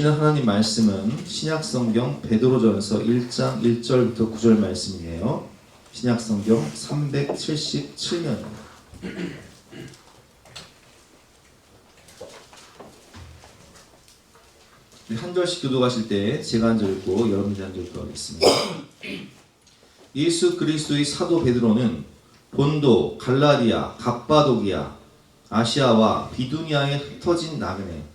하나님 말씀은 신약성경 베드로전서 1장 1절부터 9절 말씀이에요. 신약성경 377면입니다. 한 절씩 교독하실 때 제가 한 절 읽고 여러분이 한 절 읽겠습니다. 예수 그리스도의 사도 베드로는 본도, 갈라디아, 갑바도기아, 아시아와 비두니아에 흩어진 나그네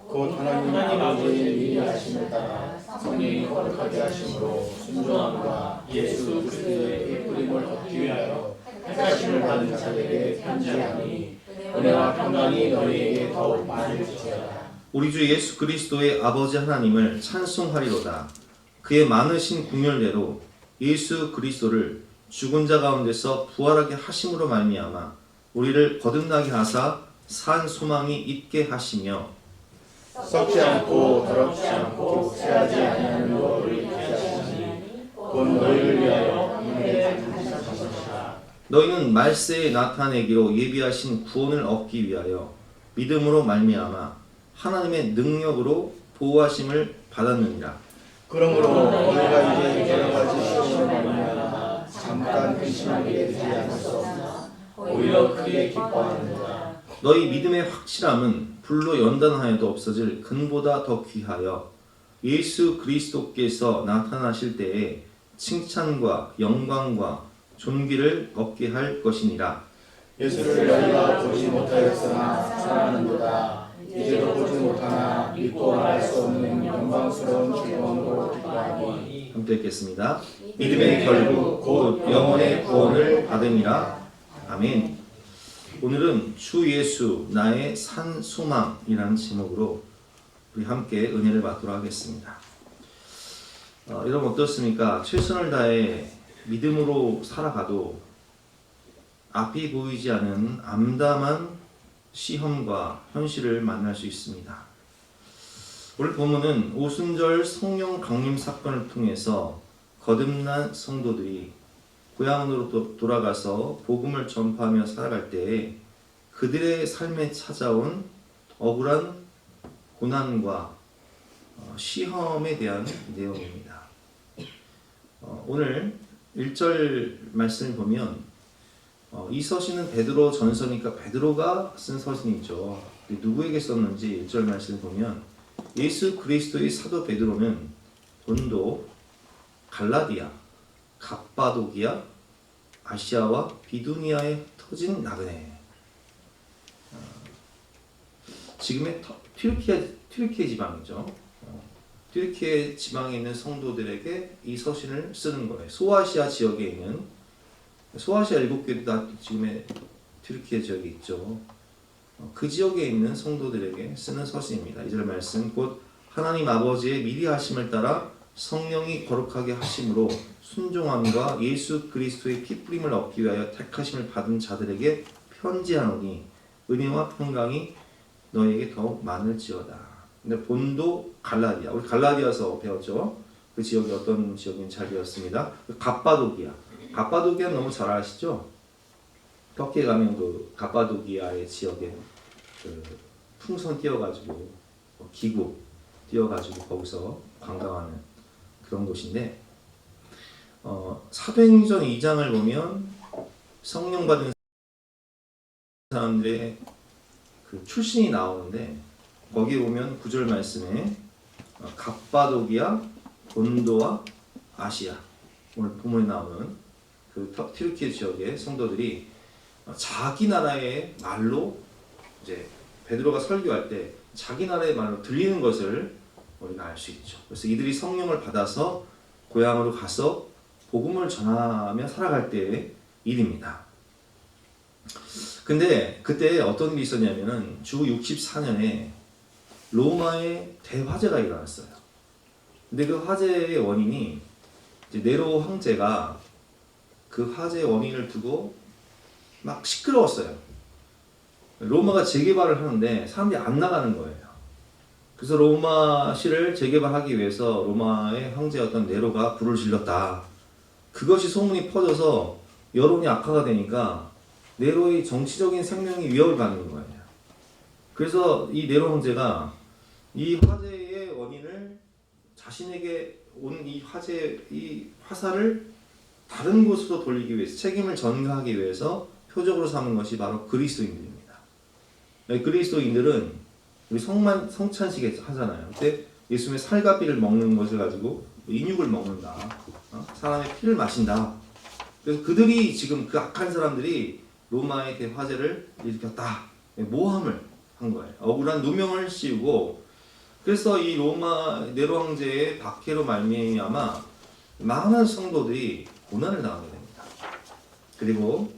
곧 하나님 아버지의 미리 하심을 따라 성령이 거룩하게 하심으로 순종함과 예수 그리스도의 피뿌림을 얻기 위하여 택하심을 받은 자들에게 편지하니 은혜와 평강이 너희에게 더욱 많을지어다. 우리 주 예수 그리스도의 아버지 하나님을 찬송하리로다. 그의 많으신 궁율대로 예수 그리스도를 죽은 자 가운데서 부활하게 하심으로 말미암아 우리를 거듭나게 하사 산 소망이 있게 하시며 썩지 않고 더럽지 않고 쇠하지 아니하는 너를 있게 하시니 곧 너희를 위하여 은혜를 받으실 것이다. 너희는 말세에 나타내기로 예비하신 구원을 얻기 위하여 믿음으로 말미암아 하나님의 능력으로 보호하심을 받았느니라. 그러므로 너희가 이제 여러 가지 시험을 말미암아 잠깐 근심하게 되지 않을 수 없으나 오히려 크게 기뻐하는도다. 너희 믿음의 확실함은 불로 연단하여도 없어질 금보다 더 귀하여 예수 그리스도께서 나타나실 때에 칭찬과 영광과 존귀를 얻게 할 것이니라. 예수를 너희가 보지 못하였으나 사랑하는도다. 이제도 보지 못하나 믿고 말할 수 없는 영광스러운 기쁨으로 기뻐하니. 함께 읽겠습니다. 믿음의 결국 곧 영혼의 구원을 받으니라. 아멘. 오늘은 주 예수 나의 산 소망이라는 제목으로 우리 함께 은혜를 받도록 하겠습니다. 여러분 어떻습니까? 최선을 다해 믿음으로 살아가도 앞이 보이지 않은 암담한 시험과 현실을 만날 수 있습니다. 오늘 본문은 오순절 성령 강림 사건을 통해서 거듭난 성도들이 고향으로 돌아가서 복음을 전파하며 살아갈 때에 그들의 삶에 찾아온 억울한 고난과 시험에 대한 내용입니다. 오늘 1절 말씀을 보면 이 서신은 베드로 전서니까 베드로가 쓴 서신이죠. 누구에게 썼는지 1절 말씀을 보면 예수 그리스도의 사도 베드로는 본도, 갈라디아, 갑바도기아, 아시아와 비두니아에 흩어진 나그네. 지금의 튀르키예 지방이죠. 튀르키예 지방에 있는 성도들에게 이 서신을 쓰는 거예요. 소아시아 지역에 있는 소아시아 7개도 다 지금의 튀르키예 지역에 있죠. 그 지역에 있는 성도들에게 쓰는 서신입니다. 2절 말씀 곧 하나님 아버지의 미리 하심을 따라 성령이 거룩하게 하심으로 순종함과 예수 그리스도의 피뿌림을 얻기 위하여 택하심을 받은 자들에게 편지하노니 은혜와 평강이 너에게 더욱 많을지어다. 근데 본도 갈라디아, 우리 갈라디아서 배웠죠. 그 지역이 어떤 지역인지 잘 배웠습니다. 갑바도기아, 갑바도기아 너무 잘 아시죠? 터키에 가면 그 갑바도기아의 지역에 그 풍선 띄워가지고 기구 띄워가지고 거기서 관광하는 그런 곳인데 사도행전 2장을 보면 성령 받은 사람들의 그 출신이 나오는데 거기에 보면 9절 말씀에 갑바도기아, 본도와 아시아 오늘 본문에 나오는 그 튀르키예 지역의 성도들이 자기 나라의 말로 이제 베드로가 설교할 때 자기 나라의 말로 들리는 것을 우리가 알 수 있죠. 그래서 이들이 성령을 받아서 고향으로 가서 복음을 전하며 살아갈 때의 일입니다. 근데 그때 어떤 일이 있었냐면은 주 64년에 로마에 대화재가 일어났어요. 근데 그 화재의 원인이 이제 네로 황제가 그 화재의 원인을 두고 막 시끄러웠어요. 로마가 재개발을 하는데 사람들이 안 나가는 거예요. 그래서 로마시를 재개발하기 위해서 로마의 황제였던 네로가 불을 질렀다. 그것이 소문이 퍼져서 여론이 악화가 되니까 네로의 정치적인 생명이 위협을 받는 거예요. 그래서 이 네로 황제가 이 화재의 화재의 원인을 자신에게 온 이 화재, 이 화살을 다른 곳으로 돌리기 위해서 책임을 전가하기 위해서 표적으로 삼은 것이 바로 그리스도인들입니다. 그리스도인들은 우리 성찬식 하잖아요. 그때 예수님의 살과 피를 먹는 것을 가지고 인육을 먹는다. 사람의 피를 마신다. 그래서 그들이 지금 그 악한 사람들이 로마의 대화재를 일으켰다. 모함을 한 거예요. 억울한 누명을 씌우고 그래서 이 로마 네로 황제의 박해로 말미암아 많은 성도들이 고난을 당하게 됩니다. 그리고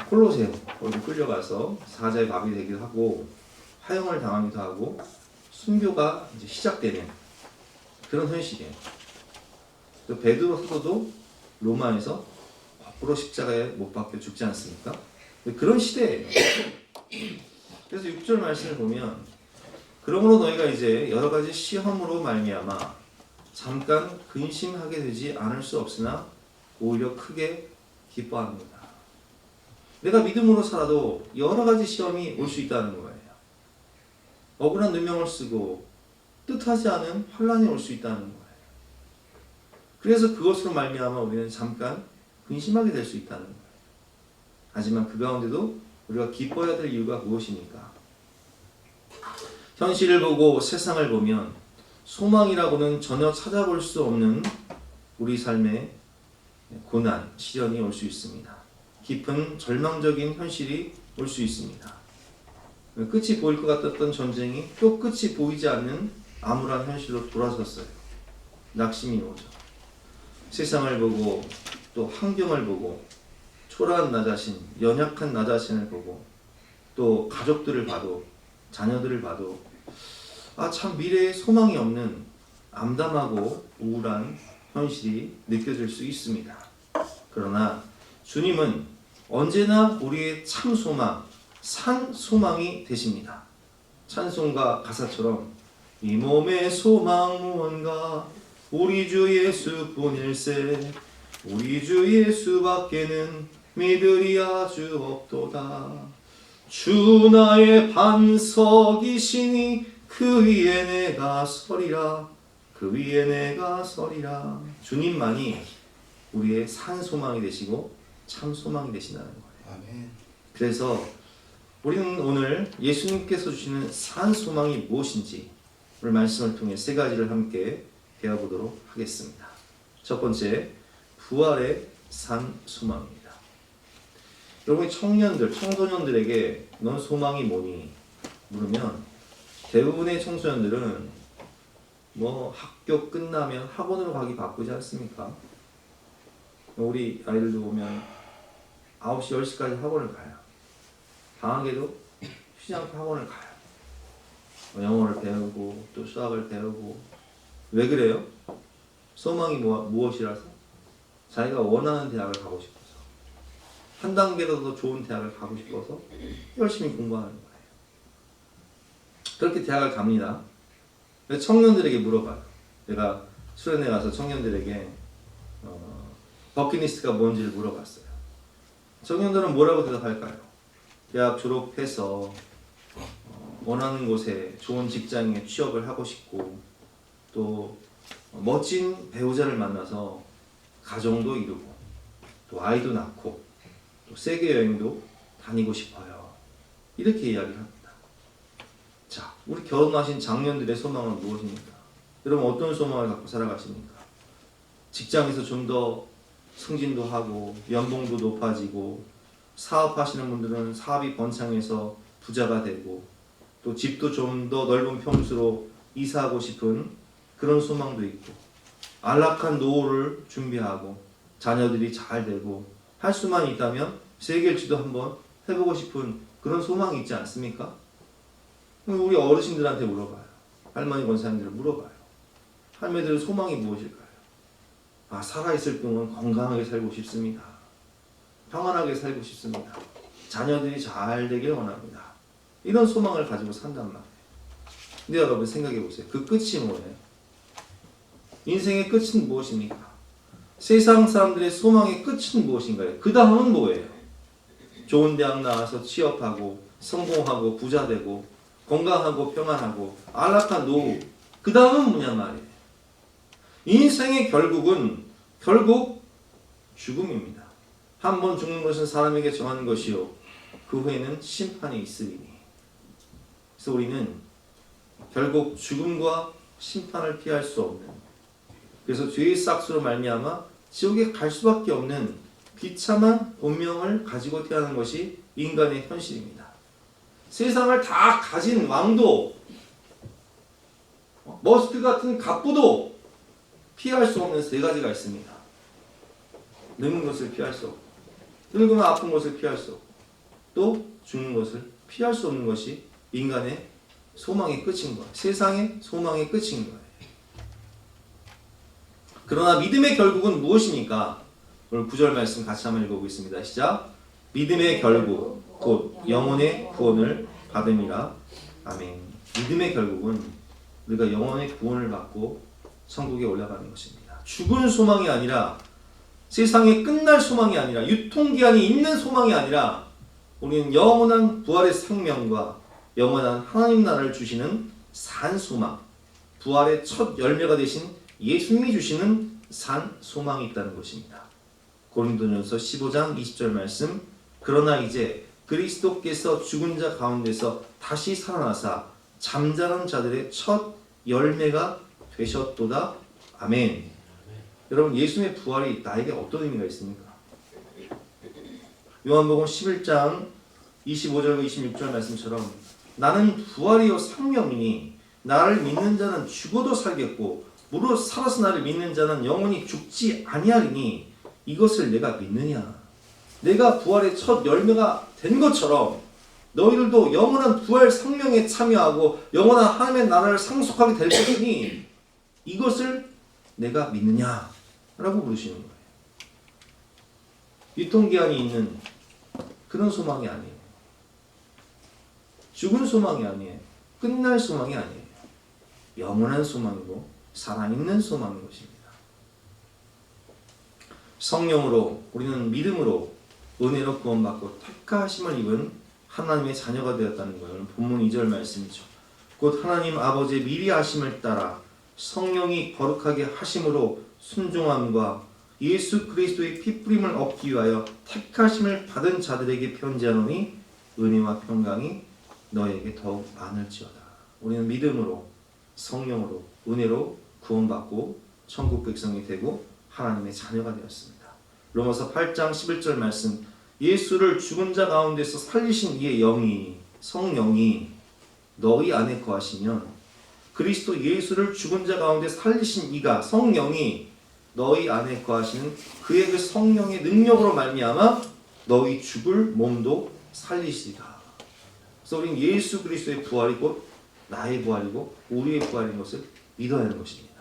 콜로세움 거기 끌려가서 사자의 밥이 되기도 하고 화형을 당하기도 하고 순교가 이제 시작되는 그런 현실이에요. 베드로 사도도 로마에서 거꾸로 십자가에 못 박혀 죽지 않습니까? 그런 시대예요. 그래서 6절 말씀을 보면 그러므로 너희가 이제 여러 가지 시험으로 말미암아 잠깐 근심하게 되지 않을 수 없으나 오히려 크게 기뻐합니다. 내가 믿음으로 살아도 여러 가지 시험이 올 수 있다는 거예요. 억울한 누명을 쓰고 뜻하지 않은 환란이 올 수 있다는 거예요. 그래서 그것으로 말미암아 우리는 잠깐 근심하게 될 수 있다는 거예요. 하지만 그 가운데도 우리가 기뻐해야 될 이유가 무엇입니까? 현실을 보고 세상을 보면 소망이라고는 전혀 찾아볼 수 없는 우리 삶의 고난, 시련이 올 수 있습니다. 깊은 절망적인 현실이 올 수 있습니다. 끝이 보일 것 같았던 전쟁이 또 끝이 보이지 않는 암울한 현실로 돌아섰어요. 낙심이 오죠. 세상을 보고 또 환경을 보고 초라한 나 자신, 연약한 나 자신을 보고 또 가족들을 봐도 자녀들을 봐도 참 미래에 소망이 없는 암담하고 우울한 현실이 느껴질 수 있습니다. 그러나 주님은 언제나 우리의 참 소망, 산 소망이 되십니다. 찬송가 가사처럼 이 몸의 소망 무언가 우리 주 예수뿐일세 우리 주 예수밖에는 믿으리 아주 없도다. 주 나의 반석이시니 그 위에 내가 서리라. 그 위에 내가 서리라. 주님만이 우리의 산 소망이 되시고 참 소망이 되신다는 거예요. 아멘. 그래서 우리는 오늘 예수님께서 주시는 산 소망이 무엇인지 오늘 말씀을 통해 세 가지를 함께 배워보도록 하겠습니다. 첫 번째, 부활의 산 소망입니다. 여러분 청년들, 청소년들에게 넌 소망이 뭐니? 물으면 대부분의 청소년들은 학교 끝나면 학원으로 가기 바쁘지 않습니까? 우리 아이들도 보면 9시, 10시까지 학원을 가요. 방학에도 쉬지 않고 학원을 가요. 영어를 배우고 또 수학을 배우고. 왜 그래요? 소망이 무엇이라서? 자기가 원하는 대학을 가고 싶어서, 한 단계라도 더 좋은 대학을 가고 싶어서 열심히 공부하는 거예요. 그렇게 대학을 갑니다. 청년들에게 물어봐요. 내가 수련회 가서 청년들에게 버킷리스트가 뭔지를 물어봤어요. 청년들은 뭐라고 대답할까요? 대학 졸업해서 원하는 곳에 좋은 직장에 취업을 하고 싶고 또 멋진 배우자를 만나서 가정도 이루고 또 아이도 낳고 또 세계 여행도 다니고 싶어요. 이렇게 이야기를 합니다. 자, 우리 결혼하신 장년들의 소망은 무엇입니까? 여러분 어떤 소망을 갖고 살아가십니까? 직장에서 좀 더 승진도 하고 연봉도 높아지고 사업하시는 분들은 사업이 번창해서 부자가 되고 또 집도 좀 더 넓은 평수로 이사하고 싶은 그런 소망도 있고 안락한 노후를 준비하고 자녀들이 잘 되고 할 수만 있다면 세계일주도 한번 해보고 싶은 그런 소망이 있지 않습니까? 우리 어르신들한테 물어봐요. 할머니 권사님들 물어봐요. 할머니들의 소망이 무엇일까요? 살아있을 동안 건강하게 살고 싶습니다. 평안하게 살고 싶습니다. 자녀들이 잘 되길 원합니다. 이런 소망을 가지고 산단 말이에요. 근데 여러분 생각해 보세요. 그 끝이 뭐예요? 인생의 끝은 무엇입니까? 세상 사람들의 소망의 끝은 무엇인가요? 그 다음은 뭐예요? 좋은 대학 나와서 취업하고 성공하고 부자 되고 건강하고 평안하고 안락한 노후 그 다음은 뭐냐 말이에요. 인생의 결국은 결국 죽음입니다. 한 번 죽는 것은 사람에게 정하는 것이요 그 후에는 심판이 있으리니. 그래서 우리는 결국 죽음과 심판을 피할 수 없는, 그래서 죄의 싹수로 말미암아 지옥에 갈 수밖에 없는 비참한 운명을 가지고 태어나는 것이 인간의 현실입니다. 세상을 다 가진 왕도 머스크 같은 갑부도 피할 수 없는 세 가지가 있습니다. 늙는 것을 피할 수 없고, 늙으면 아픈 것을 피할 수 없고, 또 죽는 것을 피할 수 없는 것이 인간의 소망의 끝인 거예요. 세상의 소망의 끝인 거예요. 그러나 믿음의 결국은 무엇입니까? 오늘 9절 말씀 같이 한번 읽어보겠습니다. 시작. 믿음의 결국 곧 영혼의 구원을 받음이라. 아멘. 믿음의 결국은 우리가 영혼의 구원을 받고 천국에 올라가는 것입니다. 죽은 소망이 아니라, 세상에 끝날 소망이 아니라, 유통기한이 있는 소망이 아니라, 우리는 영원한 부활의 생명과 영원한 하나님 나라를 주시는 산 소망, 부활의 첫 열매가 되신 예수님이 주시는 산 소망이 있다는 것입니다. 고린도전서 15장 20절 말씀. 그러나 이제 그리스도께서 죽은 자 가운데서 다시 살아나사 잠자는 자들의 첫 열매가 되셨도다. 아멘. 여러분, 예수님의 부활이 나에게 어떤 의미가 있습니까? 요한복음 11장 25절과 26절 말씀처럼 나는 부활이요 생명이니 나를 믿는 자는 죽어도 살겠고 무릇 살아서 나를 믿는 자는 영원히 죽지 아니하리니 이것을 내가 믿느냐. 내가 부활의 첫 열매가 된 것처럼 너희들도 영원한 부활 생명에 참여하고 영원한 하나님의 나라를 상속하게 될 것이니 이것을 내가 믿느냐 라고 부르시는 거예요. 유통기한이 있는 그런 소망이 아니에요. 죽은 소망이 아니에요. 끝날 소망이 아니에요. 영원한 소망이고 살아있는 소망인 것입니다. 성령으로 우리는 믿음으로 은혜로 구원받고 택하심을 입은 하나님의 자녀가 되었다는 거예요. 본문 2절 말씀이죠. 곧 하나님 아버지의 미리 하심을 따라 성령이 거룩하게 하심으로 순종함과 예수 그리스도의 피뿌림을 얻기 위하여 택하심을 받은 자들에게 편지하노니 은혜와 평강이 너에게 더욱 많을지어다. 우리는 믿음으로 성령으로 은혜로 구원받고 천국 백성이 되고 하나님의 자녀가 되었습니다. 로마서 8장 11절 말씀. 예수를 죽은 자 가운데서 살리신 이의 영이, 성령이 너희 안에 거하시면, 그리스도 예수를 죽은 자 가운데 살리신 이가, 성령이 너희 안에 거하시는 그의 그 성령의 능력으로 말미암아 너희 죽을 몸도 살리시리라. 그래서 우리는 예수 그리스도의 부활이 곧 나의 부활이고 우리의 부활인 것을 믿어야 하는 것입니다.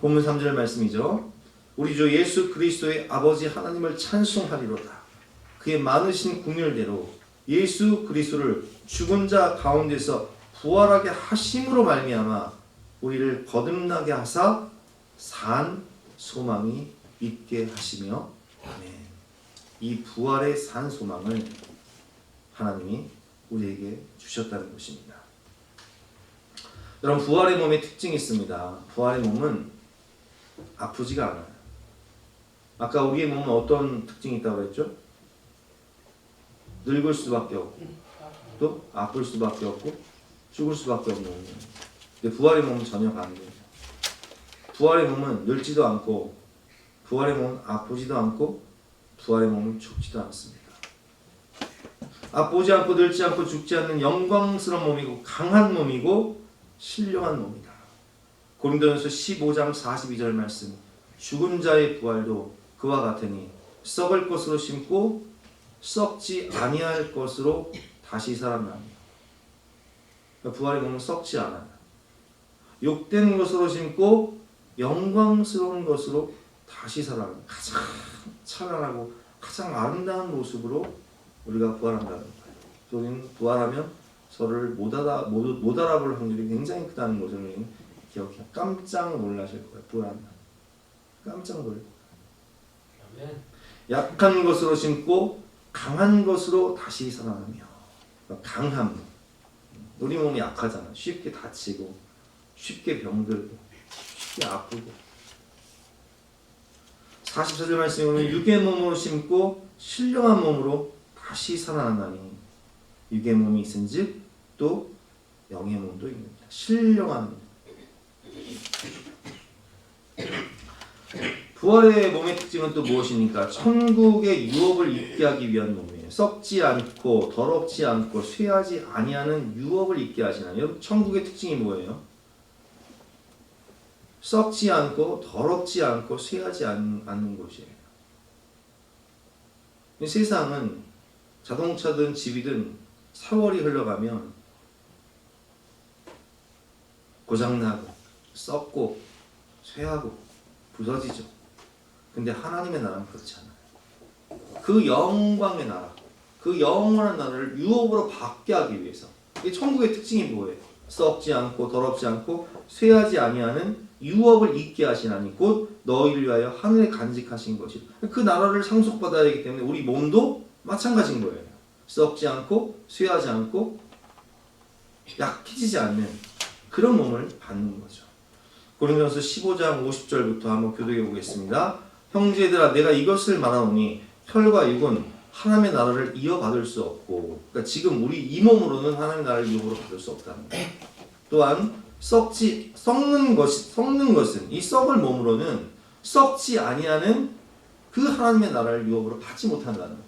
본문 3절 말씀이죠. 우리 주 예수 그리스도의 아버지 하나님을 찬송하리로다. 그의 많으신 긍휼대로 예수 그리스도를 죽은 자 가운데서 부활하게 하심으로 말미암아 우리를 거듭나게 하사 산 소망이 있게 하시며. 아멘. 이 부활의 산 소망을 하나님이 우리에게 주셨다는 것입니다. 여러분, 부활의 몸의 특징이 있습니다. 부활의 몸은 아프지가 않아요. 아까 우리의 몸은 어떤 특징이 있다고 했죠? 늙을 수밖에 없고 또 아플 수밖에 없고 죽을 수밖에 없는 거예요. 근데 부활의 몸은 전혀 반대예요. 부활의 몸은 늙지도 않고 부활의 몸은 아프지도 않고 부활의 몸은 죽지도 않습니다. 아프지 않고 늙지 않고 죽지 않는 영광스러운 몸이고 강한 몸이고 신령한 몸이다. 고린도전서 15장 42절 말씀. 죽은 자의 부활도 그와 같으니 썩을 것으로 심고 썩지 아니할 것으로 다시 살아나며. 부활의 몸은 썩지 않아요. 욕된 것으로 심고 영광스러운 것으로 다시 살아나며 가장 찬란하고 가장 아름다운 모습으로 우리가 부활한다는 거예요. 우리는 부활하면 저를 못 알아볼 확률이 굉장히 크다는 것을 기억해요. 깜짝 놀라실 거예요. 부활하면 깜짝 놀라요. 약한 것으로 심고 강한 것으로 다시 살아나며. 강함, 우리 몸이 약하잖아. 쉽게 다치고 쉽게 병들고 쉽게 아프고. 44절 말씀에 보면 육의 몸으로 심고 신령한 몸으로 다시 살아난다니. 육의 몸이 있은즉 또 영의 몸도 있느니라. 신령한 몸. 부활의 몸의 특징은 또 무엇입니까? 천국의 유업을 잊게 하기 위한 몸이에요. 썩지 않고 더럽지 않고 쇠하지 아니하는 유업을 잊게 하시나니. 여러분 천국의 특징이 뭐예요? 썩지 않고 더럽지 않고 쇠하지 않는 곳이에요. 이 세상은 자동차든 집이든 세월이 흘러가면 고장나고 썩고 쇠하고 부서지죠. 근데 하나님의 나라는 그렇지 않아요. 그 영광의 나라, 그 영원한 나라를 유업으로 받게 하기 위해서. 이 천국의 특징이 뭐예요? 썩지 않고 더럽지 않고 쇠하지 아니하는 유업을 잊게 하시나니 곧 너희를 위하여 하늘에 간직하신 것이. 그 나라를 상속받아야 하기 때문에 우리 몸도 마찬가지인 거예요. 썩지 않고 쇠하지 않고 약해지지 않는 그런 몸을 받는 거죠. 고린도전서 15장 50절부터 한번 교독해 보겠습니다. 형제들아 내가 이것을 말하노니 혈과 육은 하나님의 나라를 이어받을 수 없고, 그러니까 지금 우리 이 몸으로는 하나님의 나라를 이어로 받을 수 없다는 거예요. 또한 썩는 것은 이 썩을 몸으로는 썩지 아니하는 그 하나님의 나라를 유업으로 받지 못한다는 거예요.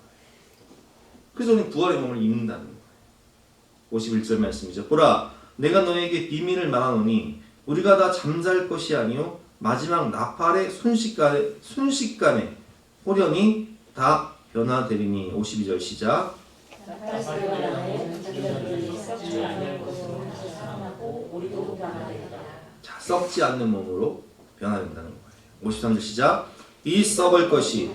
그래서 우리는 부활의 몸을 입는다는 거예요. 51절 말씀이죠. 보라 내가 너에게 비밀을 말하노니 우리가 다 잠잘 것이 아니요 마지막 나팔의 순식간에 호련히 다 변화되리니. 52절 시작. 자, 썩지 않는 몸으로 변화된다는 거예요. 53절 시작. 이 썩을 것이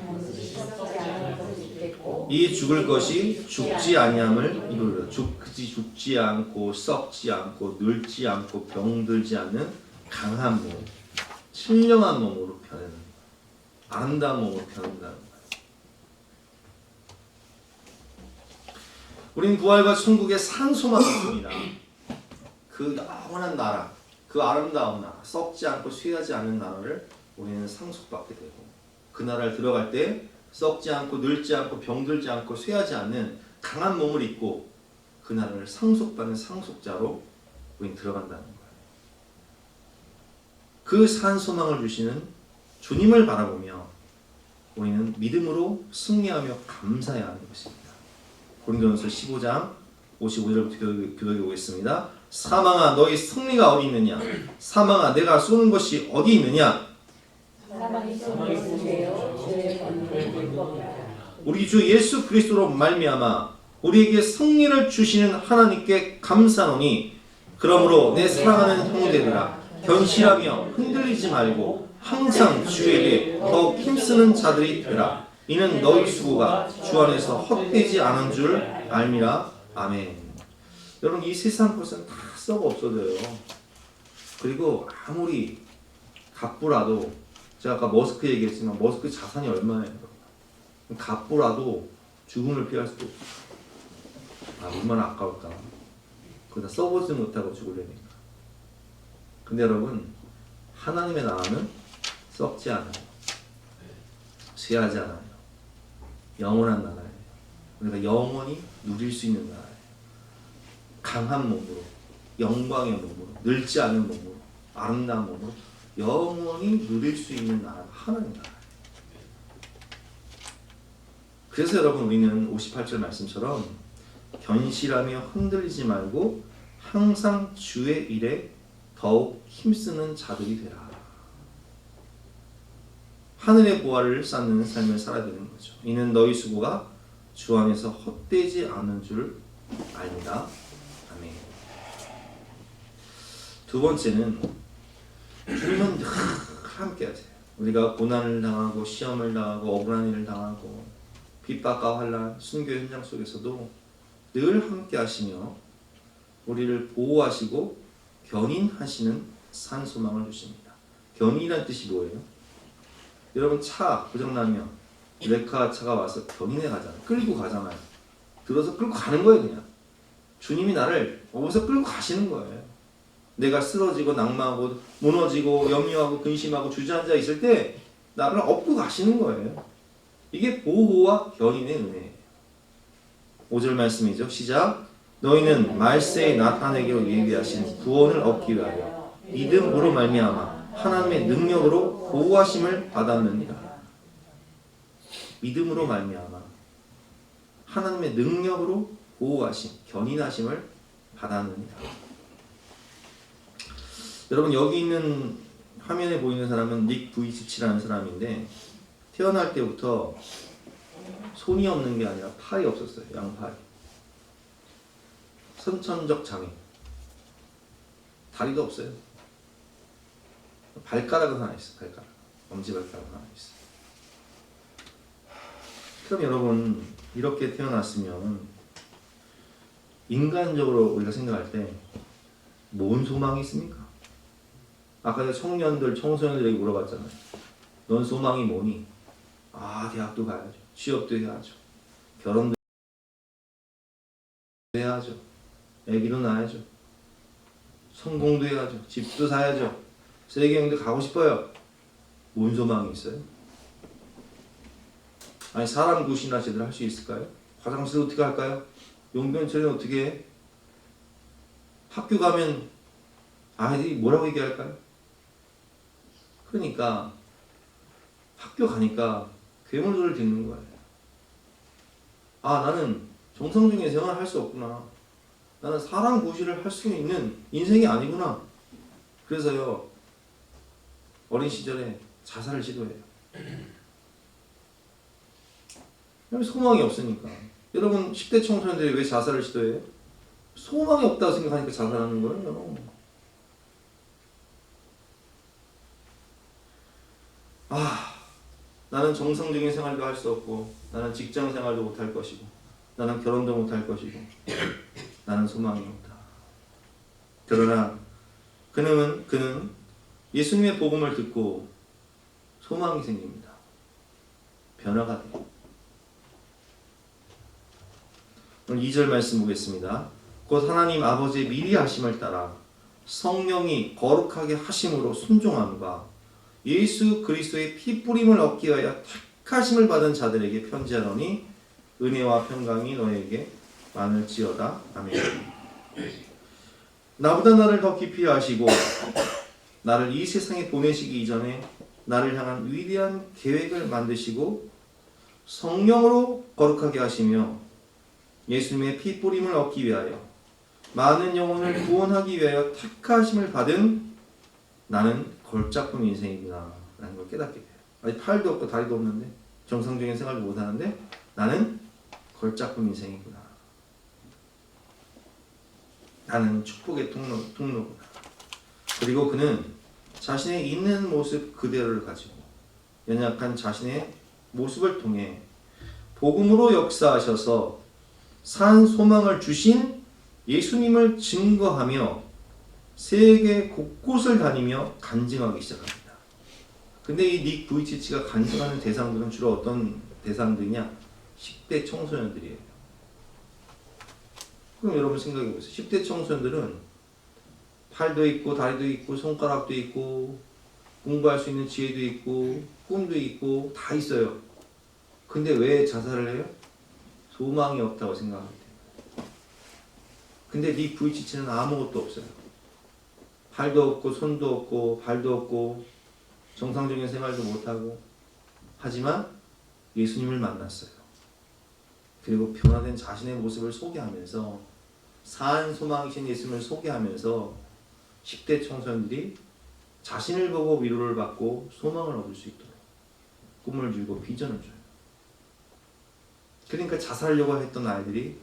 이 죽을 것이 죽지 아니함을 이루리라. 죽지 않고 썩지 않고 늙지 않고 병들지 않는 강한 몸, 신령한 몸으로 변하는 거예요. 아름다운 몸으로 변한다는 거예요. 우리는 부활과 천국의 산소만 있습니다. 그 영원한 나라, 그 아름다운 나라, 썩지 않고 쇠하지 않는 나라를 우리는 상속받게 되고, 그 나라를 들어갈 때 썩지 않고 늙지 않고 병들지 않고 쇠하지 않는 강한 몸을 입고 그 나라를 상속받는 상속자로 우리는 들어간다는 거예요. 그 산소망을 주시는 주님을 바라보며 우리는 믿음으로 승리하며 감사해야 하는 것입니다. 고린도전서 15장 55절부터 교독해 보겠습니다. 사망아 너희 승리가 어디 있느냐? 사망아 내가 쏘는 것이 어디 있느냐? 우리 주 예수 그리스도로 말미암아 우리에게 승리를 주시는 하나님께 감사하노니 그러므로 내 사랑하는 형제들아 견실하며 흔들리지 말고 항상 주에게 더욱 힘쓰는 자들이 되라. 이는 너희 수고가 주 안에서 헛되지 않은 줄 알미라. 아멘. 여러분 이 세상 것은 다 썩어 없어져요. 그리고 아무리 갑부라도, 제가 아까 머스크 얘기했지만 머스크 자산이 얼마예요? 갑부라도 죽음을 피할 수도 없어요. 얼마나 아까울까. 그거 다 써보지 못하고 죽으려니까. 근데 여러분 하나님의 나라는 썩지 않아요. 쇠하지 않아요. 영원한 나라예요. 우리가 영원히 누릴 수 있는 나라예요. 강한 몸으로, 영광의 몸으로, 늙지 않은 몸으로, 아름다운 몸으로 영원히 누릴 수 있는 나라가 하나님 나라예요. 그래서 여러분 우리는 58절 말씀처럼 견실하며 흔들리지 말고 항상 주의 일에 더욱 힘쓰는 자들이 되라. 하늘의 보화를 쌓는 삶을 살아야 되는 거죠. 이는 너희 수고가 주 안에서 헛되지 않은 줄 압니다. 아멘. 두 번째는 주님은 늘 함께 하세요. 우리가 고난을 당하고 시험을 당하고 억울한 일을 당하고 핍박과 환난, 순교 현장 속에서도 늘 함께 하시며 우리를 보호하시고 견인하시는 산소망을 주십니다. 견인이라는 뜻이 뭐예요? 여러분 차 고장나면 레카 차가 와서 견인해 가잖아요. 끌고 가잖아요. 들어서 끌고 가는 거예요. 그냥 주님이 나를 거기서 끌고 가시는 거예요. 내가 쓰러지고 낭망하고 무너지고 염려하고 근심하고 주저앉아 있을 때 나를 업고 가시는 거예요. 이게 보호와 견인의 은혜예요. 5절 말씀이죠. 시작. 너희는 말세에 나타내기로 예비하신 구원을 얻기 위하여 믿음으로 말미암아 하나님의 능력으로 보호하심을 받았느니라. 믿음으로 말미암아 하나님의 능력으로 보호하심, 견인하심을 받았느니라. 여러분 여기 있는 화면에 보이는 사람은 닉 부이치치라는 사람인데 태어날 때부터 손이 없는 게 아니라 팔이 없었어요. 양팔이. 선천적 장애. 다리도 없어요. 발가락은 하나 있어요. 발가락. 엄지발가락 하나 있어요. 그럼 여러분 이렇게 태어났으면 인간적으로 우리가 생각할 때 뭔 소망이 있습니까? 아까 청년들, 청소년들에게 물어봤잖아요. 넌 소망이 뭐니? 아, 대학도 가야죠. 취업도 해야죠. 결혼도 해야죠. 애기도 낳아야죠. 성공도 해야죠. 집도 사야죠. 세계여행도 가고 싶어요. 뭔 소망이 있어요? 아니 사람 굿이나 제대로 할 수 있을까요? 화장실 어떻게 할까요? 용변 처리는 어떻게 해? 학교 가면 아이들이 뭐라고 얘기할까요? 그러니까 학교 가니까 괴물들을 듣는 거예요. 아, 나는 정상적인 생활을 할 수 없구나. 나는 사람 구실을 할 수 있는 인생이 아니구나. 그래서요, 어린 시절에 자살을 시도해요. 소망이 없으니까. 여러분 10대 청소년들이 왜 자살을 시도해요? 소망이 없다고 생각하니까 자살하는 거예요. 아, 나는 정상적인 생활도 할 수 없고 나는 직장 생활도 못할 것이고 나는 결혼도 못할 것이고 나는 소망이 없다. 그러나 그는 예수님의 복음을 듣고 소망이 생깁니다. 변화가 돼요. 오늘 2절 말씀 보겠습니다. 곧 하나님 아버지의 미리 하심을 따라 성령이 거룩하게 하심으로 순종함과 예수 그리스도의 피 뿌림을 얻기 위하여 택하심을 받은 자들에게 편지하노니 은혜와 평강이 너에게 많을지어다. 아멘. 나보다 나를 더 깊이 아시고 나를 이 세상에 보내시기 이전에 나를 향한 위대한 계획을 만드시고 성령으로 거룩하게 하시며 예수님의 피 뿌림을 얻기 위하여 많은 영혼을 구원하기 위하여 택하심을 받은 나는 걸작품 인생이구나 라는 걸 깨닫게 돼요. 아직 팔도 없고 다리도 없는데 정상적인 생활도 못하는데 나는 걸작품 인생이구나. 나는 축복의 통로구나. 그리고 그는 자신의 있는 모습 그대로를 가지고 연약한 자신의 모습을 통해 복음으로 역사하셔서 산 소망을 주신 예수님을 증거하며 세계 곳곳을 다니며 간증하기 시작합니다. 근데 이 닉 부이치치가 간증하는 대상들은 주로 어떤 대상들이냐? 10대 청소년들이에요. 그럼 여러분 생각해 보세요. 10대 청소년들은 팔도 있고 다리도 있고 손가락도 있고 공부할 수 있는 지혜도 있고 꿈도 있고 다 있어요. 근데 왜 자살을 해요? 소망이 없다고 생각할 때. 근데 닉 부이치치는 아무것도 없어요. 팔도 없고 손도 없고 발도 없고 정상적인 생활도 못하고 하지만 예수님을 만났어요. 그리고 변화된 자신의 모습을 소개하면서 산 소망이신 예수님을 소개하면서 10대 청소년들이 자신을 보고 위로를 받고 소망을 얻을 수 있도록 꿈을 주고 비전을 줘요. 그러니까 자살하려고 했던 아이들이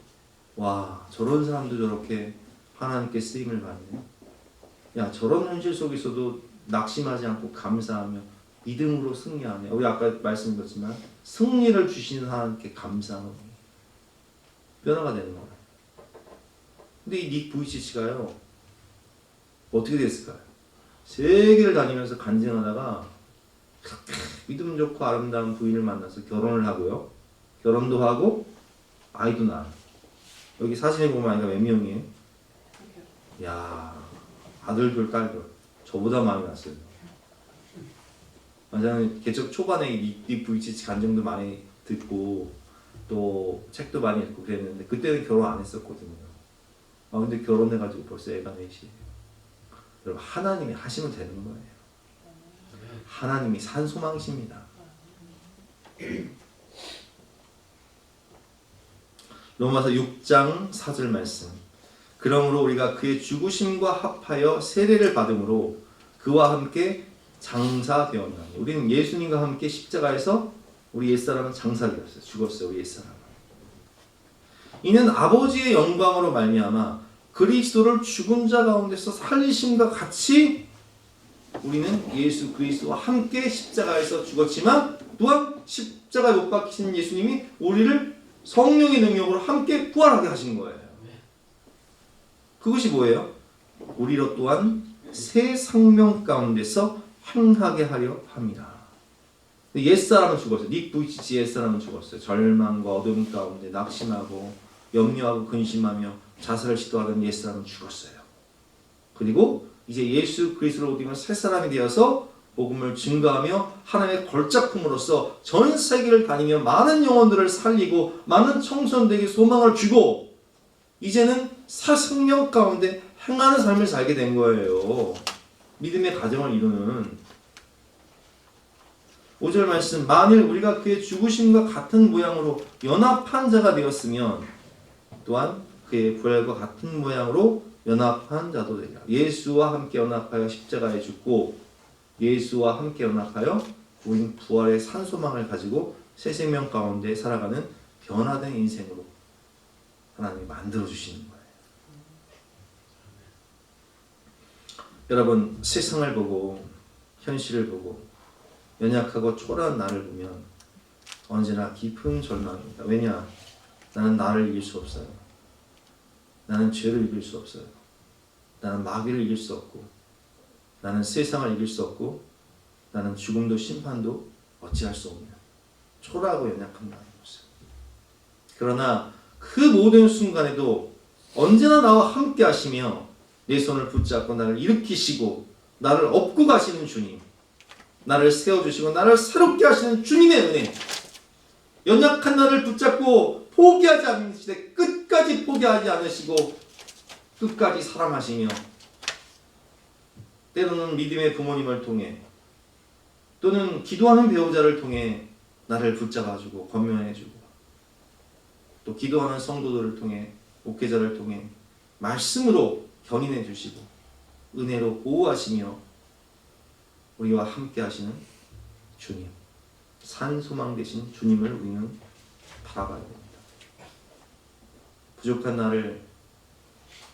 와, 저런 사람도 저렇게 하나님께 쓰임을 받네. 야, 저런 현실 속에서도 낙심하지 않고 감사하며 믿음으로 승리하네. 우리 아까 말씀드렸지만 승리를 주시는 하나님께 감사하는 변화가 되는 거예요. 근데 이 닉 부이치치가요 어떻게 됐을까요? 세계를 다니면서 간증하다가 믿음 좋고 아름다운 부인을 만나서 결혼을 하고요. 결혼도 하고 아이도 낳아요. 여기 사진에 보면 아이가 몇 명이에요? 야, 아들들 딸들 저보다 많이 났어요. 저는 개척 초반에 이 VCC 간증도 많이 듣고 또 책도 많이 읽고 그랬는데 그때는 결혼 안 했었거든요. 근데 결혼해가지고 벌써 애가 넷이에요. 여러분 하나님이 하시면 되는 거예요. 하나님이 산 소망이십니다. 로마서 6장 4절 말씀. 그러므로 우리가 그의 죽으심과 합하여 세례를 받음으로 그와 함께 장사되었나니. 우리는 예수님과 함께 십자가에서 우리 옛사람은 장사되었어요. 죽었어요. 우리 옛사람은. 이는 아버지의 영광으로 말미암아 그리스도를 죽은 자 가운데서 살리심과 같이 우리는 예수 그리스도와 함께 십자가에서 죽었지만 또한 십자가에 못 박히신 예수님이 우리를 성령의 능력으로 함께 부활하게 하신 거예요. 그것이 뭐예요? 우리로 또한 새 생명 가운데서 행하게 하려 합니다. 옛사람은 죽었어요. 닉 부이치치 옛사람은 죽었어요. 절망과 어둠 가운데 낙심하고 염려하고 근심하며 자살을 시도하던 옛사람은 죽었어요. 그리고 이제 예수 그리스도로 오면 새 사람이 되어서 복음을 증거하며 하나님의 걸작품으로서 전 세계를 다니며 많은 영혼들을 살리고 많은 청소년들에게 소망을 주고 이제는 새 생명 가운데 행하는 삶을 살게 된 거예요. 믿음의 가정을 이루는 5절 말씀. 만일 우리가 그의 죽으심과 같은 모양으로 연합한 자가 되었으면 또한 그의 부활과 같은 모양으로 연합한 자도 되리라. 예수와 함께 연합하여 십자가에 죽고 예수와 함께 연합하여 우리는 부활의 산소망을 가지고 새 생명 가운데 살아가는 변화된 인생으로 하나님이 만들어 주시는 거예요. 여러분 세상을 보고 현실을 보고 연약하고 초라한 나를 보면 언제나 깊은 절망입니다. 왜냐? 나는 나를 이길 수 없어요. 나는 죄를 이길 수 없어요. 나는 마귀를 이길 수 없고 나는 세상을 이길 수 없고 나는 죽음도 심판도 어찌할 수 없는 초라하고 연약한 나인 것을. 그러나 그 모든 순간에도 언제나 나와 함께 하시며 내 손을 붙잡고 나를 일으키시고 나를 업고 가시는 주님, 나를 세워주시고 나를 새롭게 하시는 주님의 은혜, 연약한 나를 붙잡고 포기하지 않으시되 끝까지 포기하지 않으시고 끝까지 사랑하시며 때로는 믿음의 부모님을 통해 또는 기도하는 배우자를 통해 나를 붙잡아주고 권면해주고 또 기도하는 성도들을 통해 목회자를 통해 말씀으로 견인해 주시고 은혜로 보호하시며 우리와 함께 하시는 주님, 산 소망 되신 주님을 우리는 바라봐야 됩니다. 부족한 나를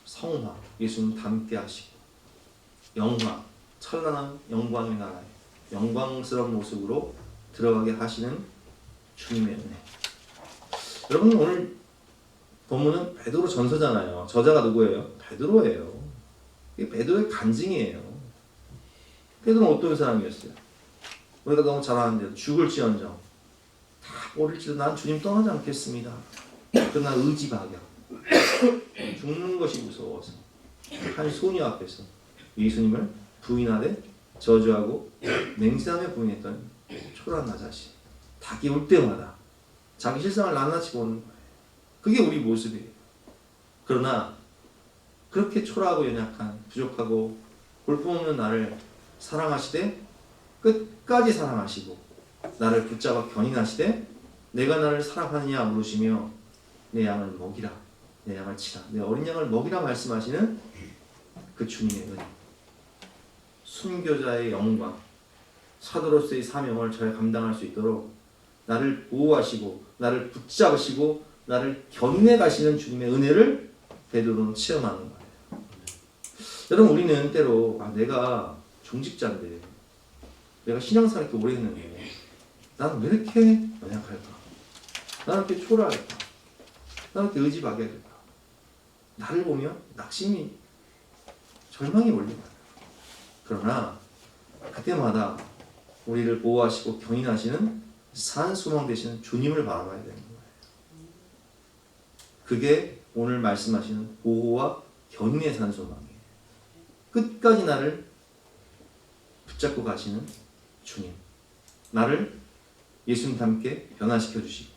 성화, 예수님 닮게 하시고 영화, 찬란한 영광의 나라에 영광스러운 모습으로 들어가게 하시는 주님의 은혜. 여러분 오늘 본문은 베드로 전서잖아요. 저자가 누구예요? 베드로예요. 이게 베드로의 간증이에요. 베드로는 어떤 사람이었어요? 우리가 너무 잘 아는데 죽을지언정 다 모를지도 난 주님 떠나지 않겠습니다. 그러나 의지박약 죽는 것이 무서워서 한 소녀 앞에서 예수님을 부인하되 저주하고 맹세하며 부인했던 초라한 나 자신. 닭이 올 때마다 자기 실상을 낱낱이 보는 거예요. 그게 우리 모습이에요. 그러나 그렇게 초라하고 연약한 부족하고 볼품없는 나를 사랑하시되 끝까지 사랑하시고 나를 붙잡아 견인하시되 내가 나를 사랑하느냐 물으시며 내 양을 먹이라, 내 양을 치라, 내 어린 양을 먹이라 말씀하시는 그 주님의 은혜, 순교자의 영광, 사도로서의 사명을 잘 감당할 수 있도록 나를 보호하시고 나를 붙잡으시고 나를 견인해 가시는 주님의 은혜를 베드로는 체험하는 거예요. 여러분 우리는 때로 내가 중직자인데 내가 신앙생활 이렇게 오래 했는데 나는 왜 이렇게 연약할까? 나는 이렇게 초라할까? 나는 이렇게 의지박약할까? 나를 보면 낙심이 절망이 몰려와요. 그러나 그때마다 우리를 보호하시고 견인하시는 산 소망 되시는 주님을 바라봐야 되는 거예요. 그게 오늘 말씀하시는 보호와 견인의 산 소망이에요. 끝까지 나를 붙잡고 가시는 주님. 나를 예수님과 함께 변화시켜 주시고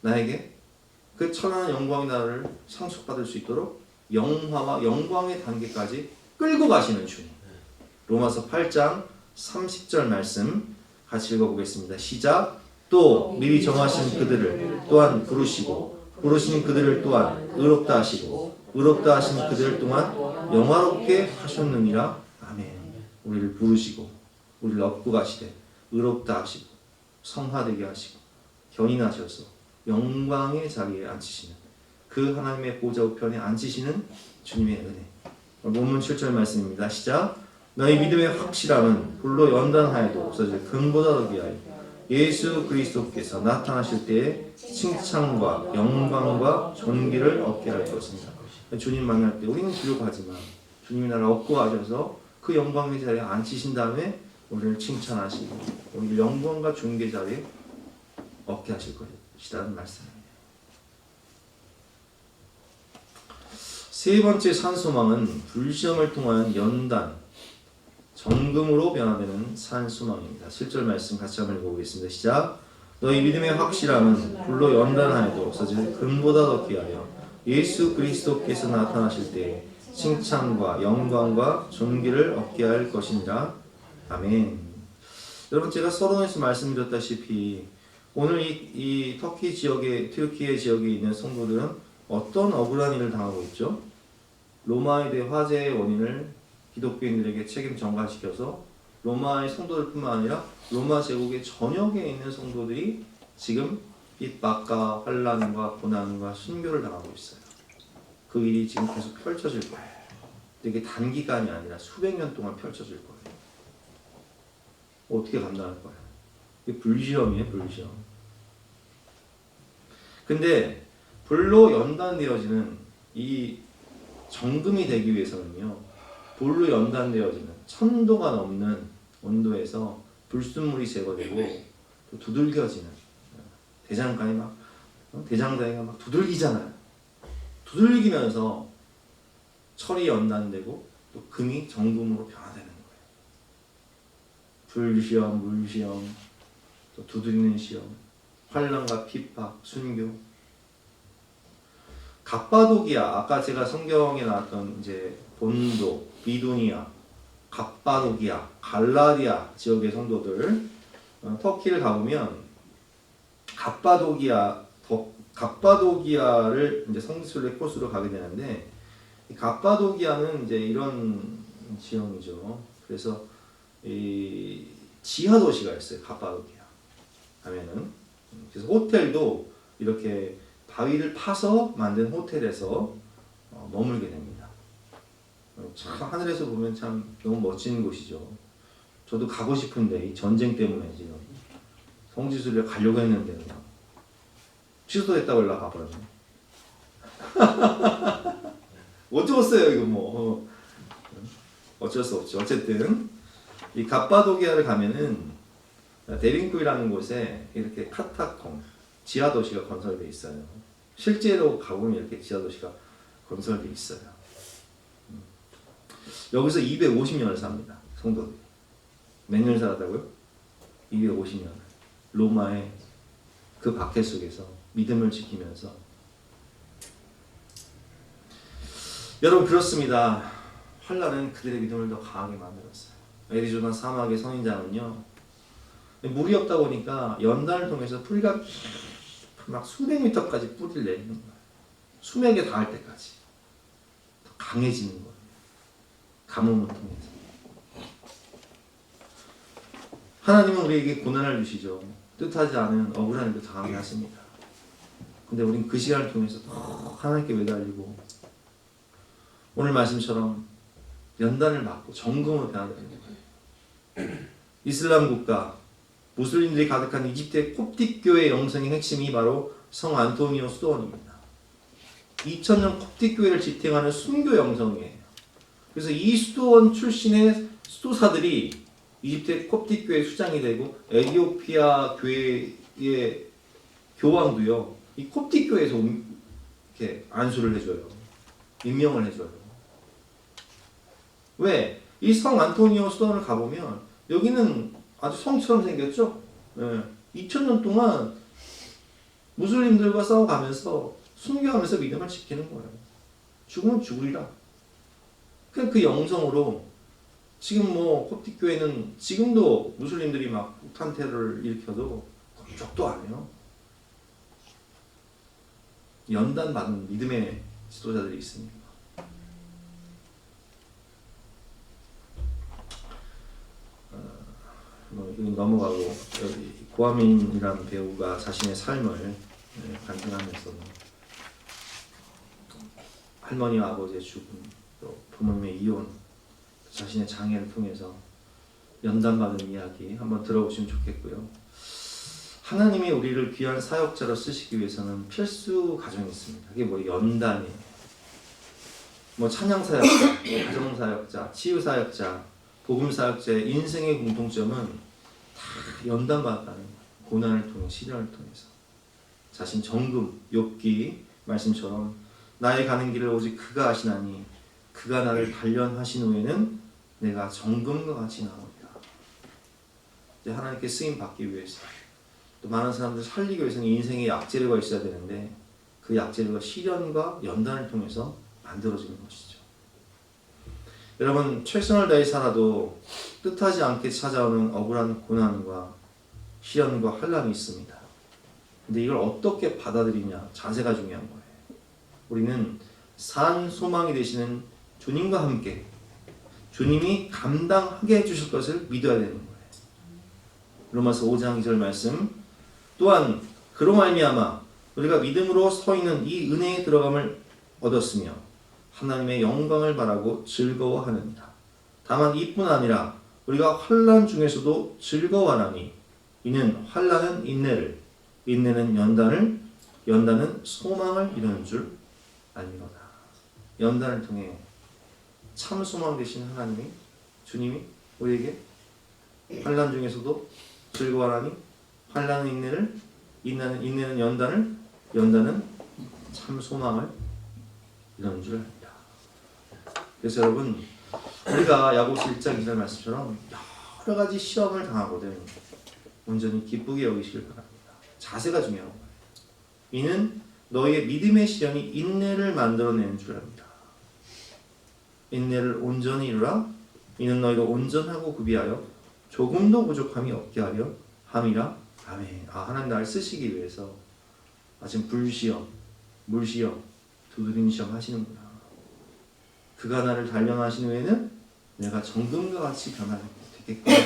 나에게 그 천한 영광의 나라를 상속받을 수 있도록 영화와 영광의 단계까지 끌고 가시는 주님. 로마서 8장 30절 말씀 같이 읽어보겠습니다. 시작. 또 미리 정하신 그들을 또한 부르시고 부르신 그들을 또한 의롭다 하시고 의롭다 하신 그들을 또한 영화롭게 하셨느니라. 아멘. 우리를 부르시고 우리를 업고 가시되 의롭다 하시고 성화되게 하시고 견인하셔서 영광의 자리에 앉히시는 그 하나님의 보좌 우편에 앉히시는 주님의 은혜. 본문 7절 말씀입니다. 시작. 너희 믿음의 확실함은 불로 연단하여도 없어질 금보다 더 귀하여 예수 그리스도께서 나타나실 때에 칭찬과 영광과 존귀를 얻게 할 것입니다. 주님 만날 때 우리는 두려워하지만 주님이 나를 업고 가셔서 그 영광의 자리에 앉히신 다음에 우리를 칭찬하시고 우리를 영광과 존귀의 자리에 얻게 하실 것이라는 말씀입니다. 세 번째 산소망은 불시험을 통한 연단, 정금으로 변화되는 산소망입니다. 7절 말씀 같이 한번 읽어보겠습니다. 시작. 너희 믿음의 확실함은 불로 연단하여도 없어질 금보다 더 귀하여 예수 그리스도께서 나타나실 때에 칭찬과 영광과 존귀를 얻게 할 것이니라. 아멘. 여러분 제가 서론에서 말씀드렸다시피 오늘 이 터키 지역에 튀르키예 지역에 있는 성도들은 어떤 억울한 일을 당하고 있죠? 로마에 대해 화재의 원인을 기독교인들에게 책임 전가시켜서 로마의 성도들뿐만 아니라 로마 제국의 전역에 있는 성도들이 지금 핍박과 환난과 고난과 순교를 당하고 있어요. 그 일이 지금 계속 펼쳐질 거예요. 이게 단기간이 아니라 수백 년 동안 펼쳐질 거예요. 어떻게 감당할 거예요? 이게 불시험이에요, 불시험. 근데 불로 연단되어지는 이 정금이 되기 위해서는요, 불로 연단되어지는 1000도가 넘는 온도에서 불순물이 제거되고 또 두들겨지는 대장간이 막 두들기잖아요. 두들기면서 철이 연단되고 또 금이 정금으로 변화되는 거예요. 불시험, 물시험, 또 두드리는 시험, 환난과 핍박, 순교. 갑바도기아, 아까 제가 성경에 나왔던 이제 본도, 비두니아, 갑바도기아, 갈라디아 지역의 성도들, 터키를 가보면 갑바도기아를 이제 성지순례 코스로 가게 되는데, 이 갑바도기아는 이제 이런 지형이죠. 그래서 이 지하 도시가 있어요. 갑바도기아 하면은. 그래서 호텔도 이렇게 바위를 파서 만든 호텔에서 머물게 됩니다. 참 하늘에서 보면 참 너무 멋진 곳이죠. 저도 가고 싶은데 이 전쟁 때문에 지금 성지순례 가려고 했는데 그냥 취소됐다고 연락 와버렸네. 어쩌겠어요 이거 뭐. 어쩔 수 없죠. 어쨌든 이 갑바도기아를 가면은 데빈쿠이라는 곳에 이렇게 카타콤 지하 도시가 건설되어 있어요. 실제로 가보면 이렇게 지하 도시가 건설되어 있어요. 여기서 250년을 삽니다. 성도들이. 몇 년 살았다고요? 250년. 로마의 그 박해 속에서 믿음을 지키면서. 여러분 그렇습니다. 환란은 그들의 믿음을 더 강하게 만들었어요. 애리조나 사막의 선인장은요, 물이 없다 보니까 연단을 통해서 뿌리가 막 수백 미터까지 뿌리를 내리는 거예요. 수맥에 닿을 때까지 더 강해지는 거예요. 가뭄을 통해서. 하나님은 우리에게 고난을 주시죠. 뜻하지 않은 억울한 일도 당하게 하십니다. 근데 우린 그 시간을 통해서 더 하나님께 매달리고 오늘 말씀처럼 연단을 받고 정금으로 변화되는 거예요. 이슬람 국가, 무슬림들이 가득한 이집트의 콥틱교회 영성의 핵심이 바로 성 안토니오 수도원입니다. 2000년 콥틱교회를 지탱하는 순교 영성이에요. 그래서 이 수도원 출신의 수도사들이 이집트의 콥틱교회 수장이 되고 에티오피아 교회의 교황도요, 이 콥틱교회에서 이렇게 안수를 해줘요. 임명을 해줘요. 왜? 이 성 안토니오 수도원을 가보면 여기는 아주 성처럼 생겼죠? 예. 2000년 동안 무슬림들과 싸워가면서 순교하면서 믿음을 지키는 거예요. 죽으면 죽으리라. 그냥 그 영성으로 지금 뭐 콥틱 교회는 지금도 무슬림들이 막 폭탄 테러를 일으켜도 꿈쩍도 안 해요. 연단 받은 믿음의 지도자들이 있습니다. 여기 넘어가고 여기 고아민이라는 배우가 자신의 삶을 간증하면서 할머니와 아버지의 죽음, 또 부모님의 이혼, 자신의 장애를 통해서 연단받은 이야기 한번 들어보시면 좋겠고요. 하나님이 우리를 귀한 사역자로 쓰시기 위해서는 필수 과정이 있습니다. 그게 뭐 연단이에요. 뭐 찬양 사역자, 가정 사역자, 치유 사역자, 복음 사역자의 인생의 공통점은 다 연단받았다는 거예요. 고난을 통해 시련을 통해서 자신 정금, 욥기 말씀처럼 나의 가는 길을 오직 그가 아시나니 그가 나를 단련하신 후에는 내가 정금과 같이 나오리라. 이제 하나님께 쓰임 받기 위해서 또 많은 사람들 살리기 위해서는 인생의 약재료가 있어야 되는데 그 약재료가 시련과 연단을 통해서 만들어지는 것이죠. 여러분 최선을 다해 살아도 뜻하지 않게 찾아오는 억울한 고난과 시련과 환난이 있습니다. 근데 이걸 어떻게 받아들이냐 자세가 중요한 거예요. 우리는 산 소망이 되시는 주님과 함께 주님이 감당하게 해주실 것을 믿어야 되는 거예요. 로마서 5장 2절 말씀 또한 그로 말미암아 우리가 믿음으로 서 있는 이 은혜에 들어감을 얻었으며 하나님의 영광을 바라고 즐거워하느니라. 다만 이뿐 아니라 우리가 환난 중에서도 즐거워하나니 이는 환난은 인내를, 인내는 연단을, 연단은 소망을 이루는 줄 알미로다. 연단을 통해 참 소망 되신 하나님이 주님이 우리에게 환난 중에서도 즐거워하나니 환난은 인내를, 인내는 연단을, 연단은 참 소망을 이루는 줄 압니다. 그래서 여러분 우리가 야고보서 1장 2절 말씀처럼 여러 가지 시험을 당하거든 온전히 기쁘게 여기시길 바랍니다. 자세가 중요한 거예요. 이는 너희의 믿음의 시련이 인내를 만들어내는 줄 압니다. 인내를 온전히 이루라. 이는 너희가 온전하고 구비하여 조금도 부족함이 없게 하려 함이라. 아멘. 하나님 나를 쓰시기 위해서 지금 불시험, 물시험, 두드림 시험 하시는구나. 그가 나를 단련하신 후에는 내가 정금과 같이 변화되겠구나.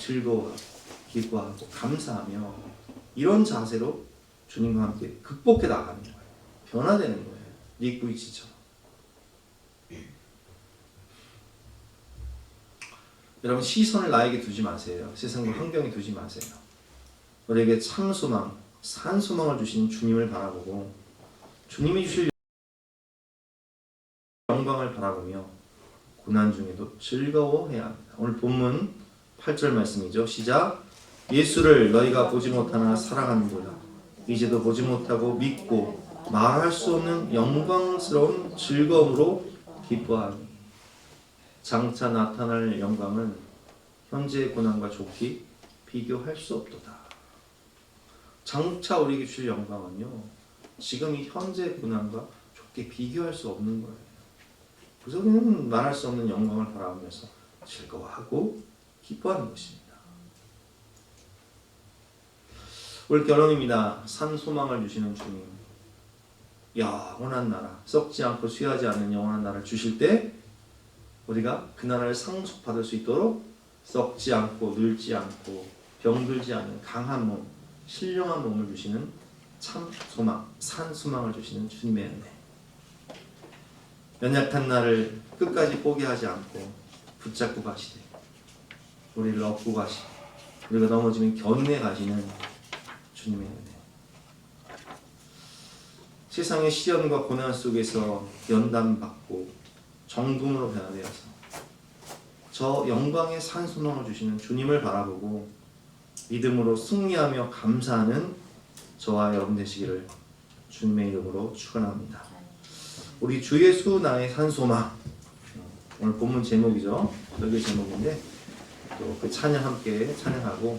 즐거워하고 기뻐하고 감사하며 이런 자세로 주님과 함께 극복해 나가는 거예요. 변화되는 거예요. 닉부이치처럼. 여러분 시선을 나에게 두지 마세요. 세상과 환경에 두지 마세요. 우리에게 참 소망, 산 소망을 주신 주님을 바라보고 주님이 주실 영광을 바라보며 고난 중에도 즐거워해야 합니다. 오늘 본문 8절 말씀이죠. 시작. 예수를 너희가 보지 못하나 사랑하는도다. 이제도 보지 못하고 믿고 말할 수 없는 영광스러운 즐거움으로 기뻐하니 장차 나타날 영광은 현재의 고난과 좋게 비교할 수 없도다. 장차 우리에게 주실 영광은요 지금 이 현재의 고난과 좋게 비교할 수 없는 거예요. 그래서 우리는 말할 수 없는 영광을 바라보면서 즐거워하고 기뻐하는 것입니다. 올 결혼입니다. 산 소망을 주시는 주님, 영원한 나라, 썩지 않고 쇠하지 않는 영원한 나라를 주실 때 우리가 그 나라를 상속받을 수 있도록 썩지 않고 늙지 않고 병들지 않는 강한 몸, 신령한 몸을 주시는 참 소망, 산 소망을 주시는 주님의 은혜. 연약한 나를 끝까지 포기하지 않고 붙잡고 가시되 우리를 업고 가시고 우리가 넘어지면 견인해 가시는 주님의 은혜. 세상의 시련과 고난 속에서 연단받고 정금으로 변화되어서 저 영광의 산 소망을 주시는 주님을 바라보고 믿음으로 승리하며 감사하는 저와 여러분 되시기를 주님의 이름으로 축원합니다. 우리 주 예수 나의 산 소망, 오늘 본문 제목이죠. 설교 제목인데 또 그 찬양 함께 찬양하고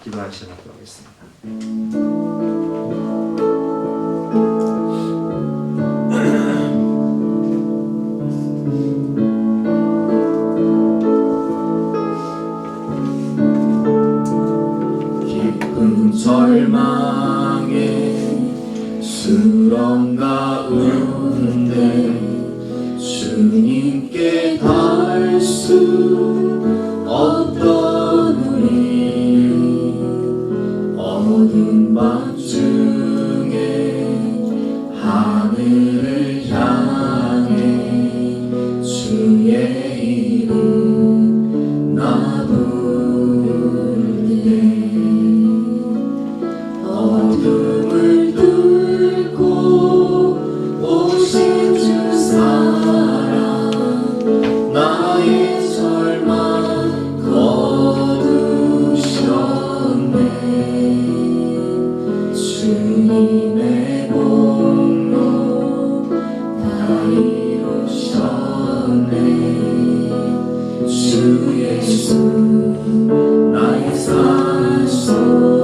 기도할 시간 갖도록 하겠습니다. 깊은 절망에 수렁 가운데 주님께 닿을 수 없던 우리 어두운 밤중에 하늘을 향해 주의 이름 나 부를 때 어둠을 뚫고 오신 주 사랑 나의 절망 거두셨네 주님의 공로 다 이루셨네 주 예수 나의 살 속